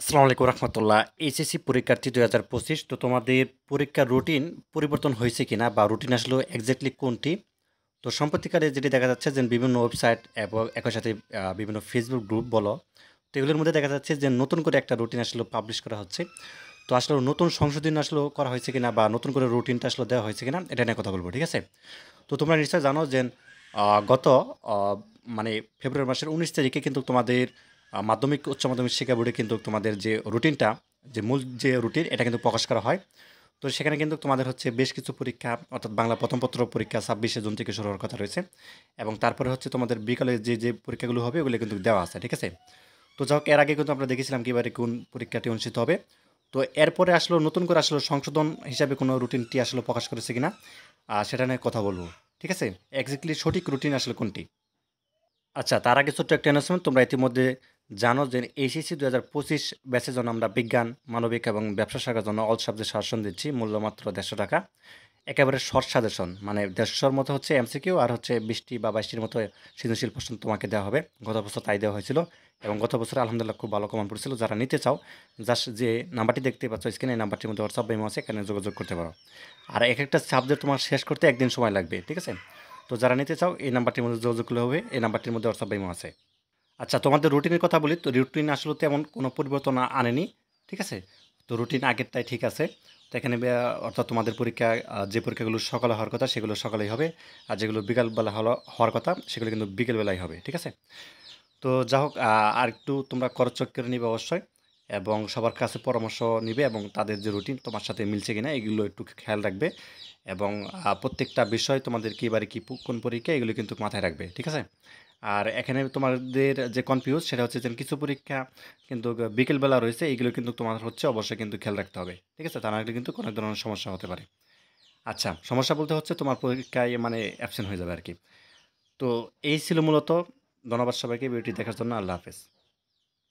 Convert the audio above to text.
আসসালামু আলাইকুম রহমতুল্লাহ। এইচএসসি পরীক্ষার্থী 2025। তো তোমাদের পরীক্ষার রুটিন পরিবর্তন হয়েছে কিনা বা রুটিন আসলে এক্স্যাক্টলি কোনটি? তো সম্প্রতিকালে যেটি দেখা যাচ্ছে যে বিভিন্ন ওয়েবসাইট এবং একই সাথে বিভিন্ন ফেসবুক গ্রুপ বলো, তো এগুলোর মধ্যে দেখা যাচ্ছে যে নতুন করে একটা রুটিন আসলে পাবলিশ করা হচ্ছে। তো আসলে নতুন সংশোধন আসলে করা হয়েছে কিনা বা নতুন করে রুটিনটা আসলে দেওয়া হয়েছে কিনা এটা নিয়ে কথা বলবো, ঠিক আছে? তো তোমরা নিশ্চয়ই জানো যে গত আহ, মানে ফেব্রুয়ারি মাসের 19 তারিখে কিন্তু তোমাদের মাধ্যমিক উচ্চ মাধ্যমিক শিক্ষা বোর্ডে কিন্তু তোমাদের যে রুটিনটা, যে মূল যে রুটিন এটা কিন্তু প্রকাশ করা হয়। তো সেখানে কিন্তু তোমাদের হচ্ছে বেশ কিছু পরীক্ষা, অর্থাৎ বাংলা প্রথম পত্র পরীক্ষা 26শে জুন থেকে শুরু হওয়ার কথা রয়েছে। এবং তারপরে হচ্ছে তোমাদের বিকালে যে পরীক্ষাগুলো হবে ওগুলো কিন্তু দেওয়া আছে, ঠিক আছে? তো যাই হোক, এর আগে কিন্তু আমরা দেখেছিলাম কিভাবে কোন পরীক্ষাটি অনুষ্ঠিত হবে। তো এরপরে আসলে নতুন করে আসলে সংশোধন হিসাবে কোনো রুটিনটি আসলে প্রকাশ করেছে কিনা সেটা নিয়ে কথা বলবো, ঠিক আছে? এক্স্যাক্টলি সঠিক রুটিন আসলে কোনটি? আচ্ছা, তার আগে ছোট্ট একটা অ্যানাউন্সমেন্ট। তোমরা ইতিমধ্যে জানো যে এইচএসসি 2025 ব্যাচের জন্য আমরা বিজ্ঞান, মানবিক এবং ব্যবসা শাখার জন্য অল সাবজেক্ট সাজেশন দিচ্ছি, মূল্য মাত্র 150 টাকা। একেবারে শর্ট সাজেশন, মানে 150-র মতো হচ্ছে এমসিকিউ আর হচ্ছে 20টি বা 22টির মতো সৃজনশীল প্রশ্ন তোমাকে দেওয়া হবে। গত বছর তাই দেওয়া হয়েছিল এবং গত বছর আলহামদুলিল্লাহ খুব ভালো কমান পড়েছিল। যারা নিতে চাও, জাস্ট যে নাম্বারটি দেখতে পাচ্ছ স্ক্রিনে, এই নাম্বারটির মধ্যে হোয়াটসঅ্যাপ ইমো আছে, এখানে যোগাযোগ করতে পারো। আর এক একটা সাবজেক্ট তোমার শেষ করতে একদিন সময় লাগবে, ঠিক আছে? তো যারা নিতে চাও এই নাম্বারটির মধ্যে যোগাযোগ করলে হবে, এই নাম্বারটির মধ্যে হোয়াটসঅ্যাপ ইমো আছে। আচ্ছা, তোমাদের রুটিনের কথা বলি। তো রুটিন আসলে তেমন কোনো পরিবর্তন আনেনি, ঠিক আছে? তো রুটিন আগেরটাই ঠিক আছে। তো এখানে অর্থাৎ তোমাদের পরীক্ষা, যে পরীক্ষাগুলো সকালে হওয়ার কথা সেগুলো সকালেই হবে, আর যেগুলো বিকালবেলা হওয়ার কথা সেগুলো কিন্তু বিকেলবেলায় হবে, ঠিক আছে? তো যা হোক, আর একটু তোমরা খরচ করে নিবে অবশ্যই, এবং সবার কাছে পরামর্শ নিবে এবং তাদের যে রুটিন তোমার সাথে মিলছে কিনা এগুলো একটু খেয়াল রাখবে। এবং প্রত্যেকটা বিষয় তোমাদের কী বারে কী কোন পরীক্ষা এগুলো কিন্তু মাথায় রাখবে, ঠিক আছে? আর এখানে তোমাদের যে কনফিউজ সেটা হচ্ছে যে কিছু পরীক্ষা কিন্তু বিকেলবেলা রয়েছে, এইগুলো কিন্তু তোমার হচ্ছে অবশ্যই কিন্তু খেয়াল রাখতে হবে, ঠিক আছে? তা না হলে কিন্তু কোনো ধরনের সমস্যা হতে পারে। আচ্ছা, সমস্যা বলতে হচ্ছে তোমার পরীক্ষায় মানে অ্যাবসেন্ট হয়ে যাবে আর কি। তো এই ছিল মূলত। ধন্যবাদ সবাইকে ভিডিওটি দেখার জন্য। আল্লাহ হাফেজ।